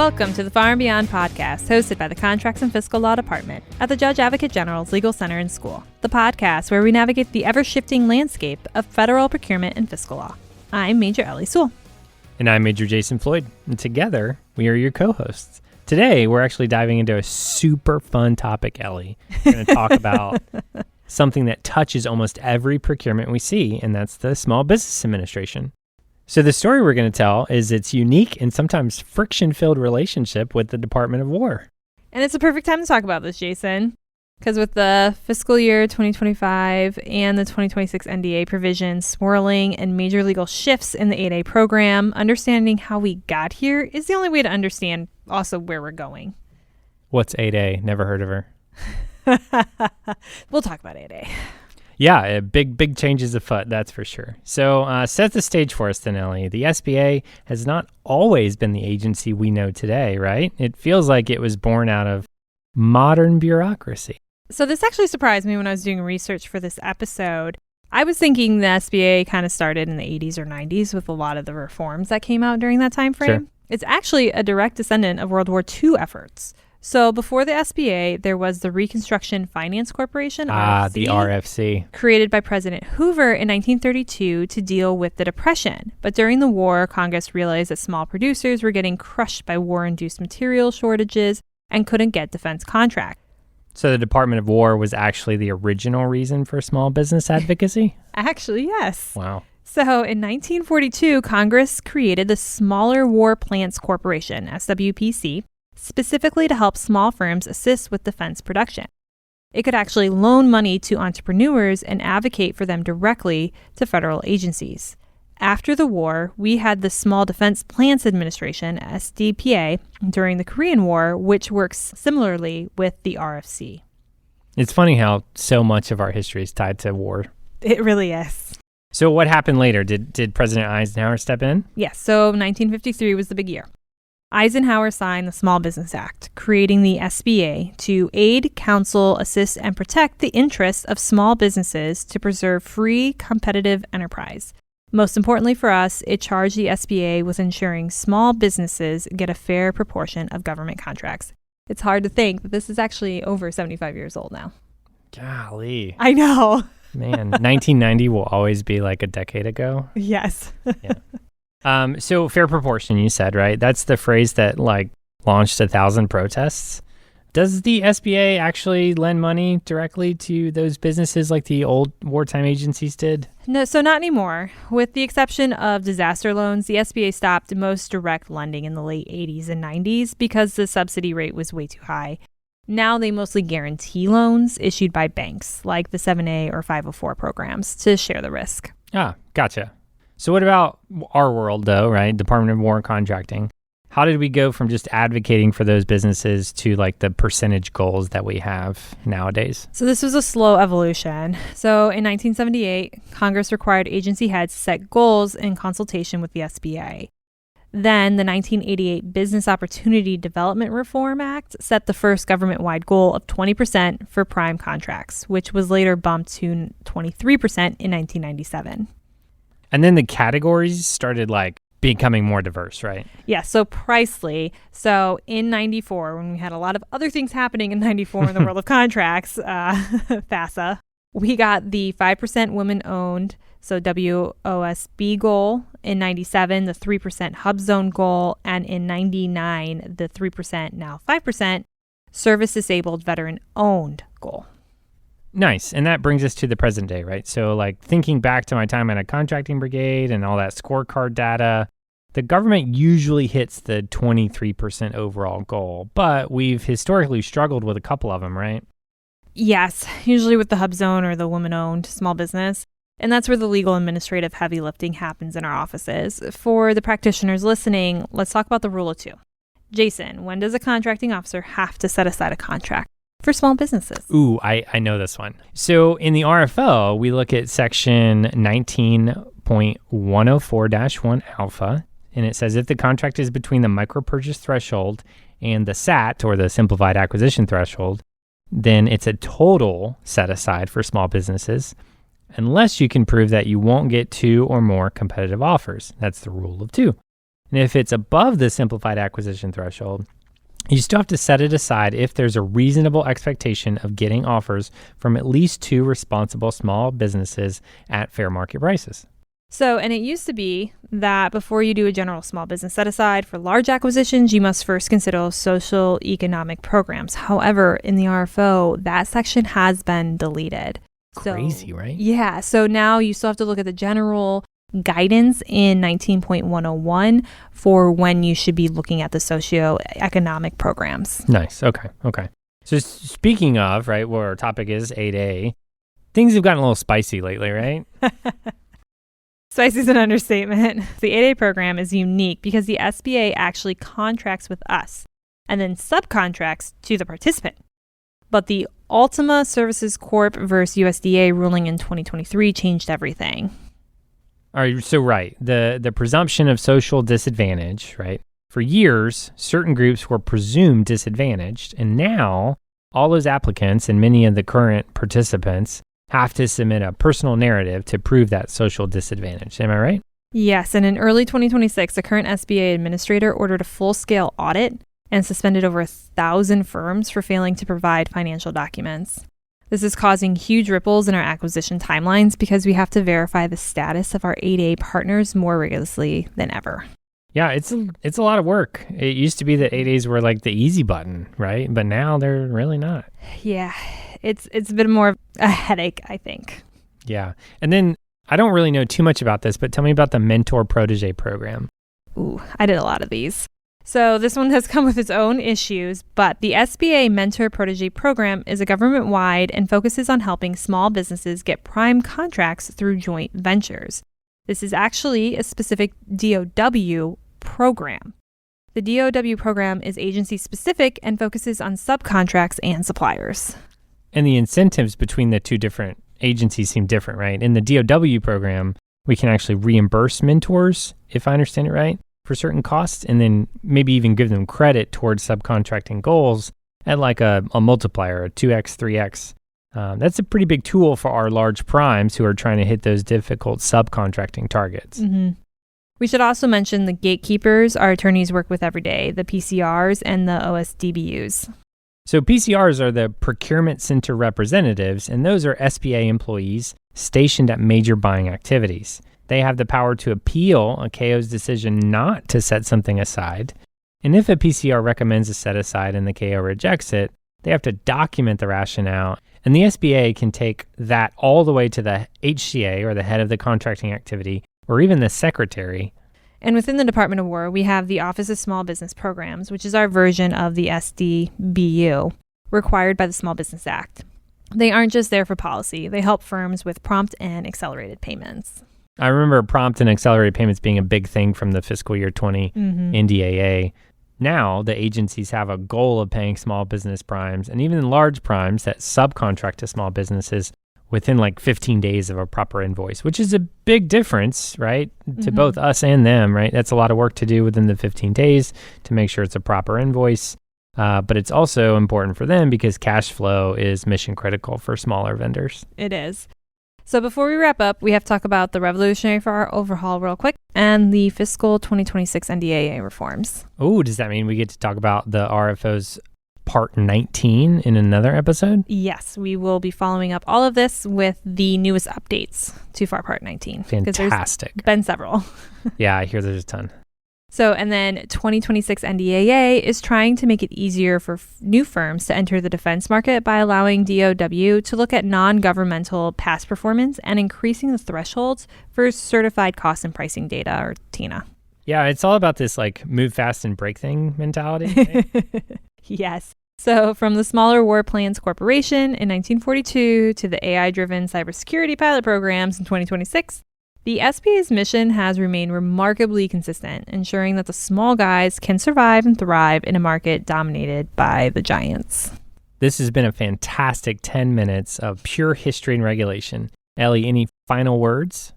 Welcome to the Far and Beyond podcast, hosted by the Contracts and Fiscal Law Department at the Judge Advocate General's Legal Center and School, the podcast where we navigate the ever-shifting landscape of federal procurement and fiscal law. I'm Major Ellie Sewell. And I'm Major Jason Floyd, and together we are your co-hosts. Today, we're actually diving into a super fun topic, Ellie. We're going to talk about something that touches almost every procurement we see, and that's the Small Business Administration. So the story we're going to tell is its unique and sometimes friction-filled relationship with the Department of War. And it's a perfect time to talk about this, Jason, because with the fiscal year 2025 and the 2026 NDAA provisions swirling and major legal shifts in the 8A program, understanding how we got here is the only way to understand also where we're going. What's 8A? Never heard of her. We'll talk about 8A. Yeah, big changes afoot, that's for sure. So set the stage for us then, Ellie. The SBA has not always been the agency we know today, right? It feels like it was born out of modern bureaucracy. So this actually surprised me when I was doing research for this episode. I was thinking the SBA kind of started in the 80s or 90s with a lot of the reforms that came out during that time frame. Sure. It's actually a direct descendant of World War II efforts. So before the SBA, there was the Reconstruction Finance Corporation, RFC, the RFC, created by President Hoover in 1932 to deal with the Depression. But during the war, Congress realized that small producers were getting crushed by war-induced material shortages and couldn't get defense contracts. So the Department of War was actually the original reason for small business advocacy? Actually, yes. Wow. So in 1942, Congress created the Smaller War Plants Corporation, SWPC, specifically to help small firms assist with defense production. It could actually loan money to entrepreneurs and advocate for them directly to federal agencies. After the war, we had the Small Defense Plants Administration, SDPA, during the Korean War, which works similarly with the RFC. It's funny how so much of our history is tied to war. It really is. So what happened later? Did President Eisenhower step in? Yes, so 1953 was the big year. Eisenhower signed the Small Business Act, creating the SBA to aid, counsel, assist, and protect the interests of small businesses to preserve free, competitive enterprise. Most importantly for us, it charged the SBA with ensuring small businesses get a fair proportion of government contracts. It's hard to think that this is actually over 75 years old now. Golly. I know. Man, 1990 will always be like a decade ago. Yes. Yeah. So fair proportion, you said, right? That's the phrase that launched 1,000 protests. Does the SBA actually lend money directly to those businesses like the old wartime agencies did? No, so not anymore. With the exception of disaster loans, the SBA stopped most direct lending in the late 80s and 90s because the subsidy rate was way too high. Now they mostly guarantee loans issued by banks like the 7A or 504 programs to share the risk. Ah, gotcha. So what about our world, though, right? Department of War Contracting. How did we go from just advocating for those businesses to the percentage goals that we have nowadays? So this was a slow evolution. So in 1978, Congress required agency heads to set goals in consultation with the SBA. Then the 1988 Business Opportunity Development Reform Act set the first government-wide goal of 20% for prime contracts, which was later bumped to 23% in 1997. And then the categories started becoming more diverse, right? Yeah, so pricely. So in 94, when we had a lot of other things happening in 94 in the world of contracts, FASA, we got the 5% women-owned, so WOSB goal. In 97, the 3% hub zone goal. And in 99, the 3%, now 5%, service-disabled veteran-owned goal. Nice. And that brings us to the present day, right? So thinking back to my time at a contracting brigade and all that scorecard data, the government usually hits the 23% overall goal, but we've historically struggled with a couple of them, right? Yes, usually with the hub zone or the woman-owned small business. And that's where the legal administrative heavy lifting happens in our offices. For the practitioners listening, let's talk about the rule of two. Jason, when does a contracting officer have to set aside a contract for small businesses? Ooh, I know this one. So in the RFO, we look at section 19.104-1 alpha, and it says if the contract is between the micro purchase threshold and the SAT, or the simplified acquisition threshold, then it's a total set aside for small businesses, unless you can prove that you won't get two or more competitive offers. That's the rule of two. And if it's above the simplified acquisition threshold, you still have to set it aside if there's a reasonable expectation of getting offers from at least 2 responsible small businesses at fair market prices. So, and it used to be that before you do a general small business set aside for large acquisitions, you must first consider social economic programs. However, in the RFO, that section has been deleted. Crazy, right? Yeah. So now you still have to look at the general guidance in 19.101 for when you should be looking at the socioeconomic programs. Nice. Okay. So speaking of, right, where our topic is 8A, things have gotten a little spicy lately, right? Spicy is an understatement. The 8A program is unique because the SBA actually contracts with us and then subcontracts to the participant. But the Ultima Services Corp versus USDA ruling in 2023 changed everything. All right, so the presumption of social disadvantage, right? For years, certain groups were presumed disadvantaged, and now all those applicants and many of the current participants have to submit a personal narrative to prove that social disadvantage. Am I right? Yes, and in early 2026, the current SBA administrator ordered a full-scale audit and suspended over 1,000 firms for failing to provide financial documents. This is causing huge ripples in our acquisition timelines because we have to verify the status of our 8A partners more rigorously than ever. Yeah, it's a lot of work. It used to be that 8As were like the easy button, right? But now they're really not. Yeah, it's been more of a headache, I think. Yeah. And then I don't really know too much about this, but tell me about the Mentor Protege program. Ooh, I did a lot of these. So this one has come with its own issues, but the SBA Mentor Protege program is a government-wide and focuses on helping small businesses get prime contracts through joint ventures. This is actually a specific DOW program. The DOW program is agency-specific and focuses on subcontracts and suppliers. And the incentives between the two different agencies seem different, right? In the DOW program, we can actually reimburse mentors, if I understand it right, for certain costs, and then maybe even give them credit towards subcontracting goals at like a multiplier, a 2x, 3x. That's a pretty big tool for our large primes who are trying to hit those difficult subcontracting targets. Mm-hmm. We should also mention the gatekeepers our attorneys work with every day, the PCRs and the OSDBUs. So PCRs are the procurement center representatives, and those are SBA employees stationed at major buying activities. They have the power to appeal a KO's decision not to set something aside. And if a PCR recommends a set aside and the KO rejects it, they have to document the rationale. And the SBA can take that all the way to the HCA, or the head of the contracting activity, or even the secretary. And within the Department of War, we have the Office of Small Business Programs, which is our version of the SDBU, required by the Small Business Act. They aren't just there for policy. They help firms with prompt and accelerated payments. I remember prompt and accelerated payments being a big thing from the fiscal year 20 NDAA. Now, the agencies have a goal of paying small business primes and even large primes that subcontract to small businesses within like 15 days of a proper invoice, which is a big difference, right? To both us and them, right? That's a lot of work to do within the 15 days to make sure it's a proper invoice. But it's also important for them because cash flow is mission critical for smaller vendors. It is. So before we wrap up, we have to talk about the Revolutionary Fire overhaul real quick and the fiscal 2026 NDAA reforms. Oh, does that mean we get to talk about the RFO's Part 19 in another episode? Yes, we will be following up all of this with the newest updates to FAR Part 19. Fantastic. There's been several. Yeah, I hear there's a ton. So, and then 2026 NDAA is trying to make it easier for new firms to enter the defense market by allowing DOW to look at non-governmental past performance and increasing the thresholds for certified cost and pricing data, or TINA. Yeah, it's all about this like move fast and break thing mentality. Right? Yes. So from the smaller war plans corporation in 1942 to the AI-driven cybersecurity pilot programs in 2026, the SBA's mission has remained remarkably consistent, ensuring that the small guys can survive and thrive in a market dominated by the giants. This has been a fantastic 10 minutes of pure history and regulation. Ellie, any final words?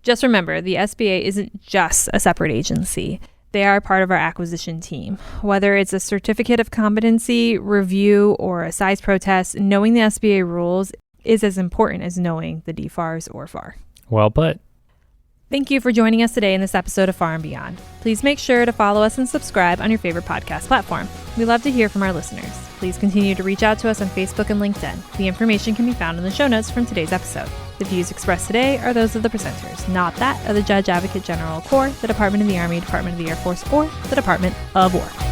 Just remember, the SBA isn't just a separate agency. They are part of our acquisition team. Whether it's a certificate of competency, review, or a size protest, knowing the SBA rules is as important as knowing the DFARS or FAR. Well put. Thank you for joining us today in this episode of Far and Beyond. Please make sure to follow us and subscribe on your favorite podcast platform. We love to hear from our listeners. Please continue to reach out to us on Facebook and LinkedIn. The information can be found in the show notes from today's episode. The views expressed today are those of the presenters, not that of the Judge Advocate General Corps, the Department of the Army, Department of the Air Force, or the Department of War.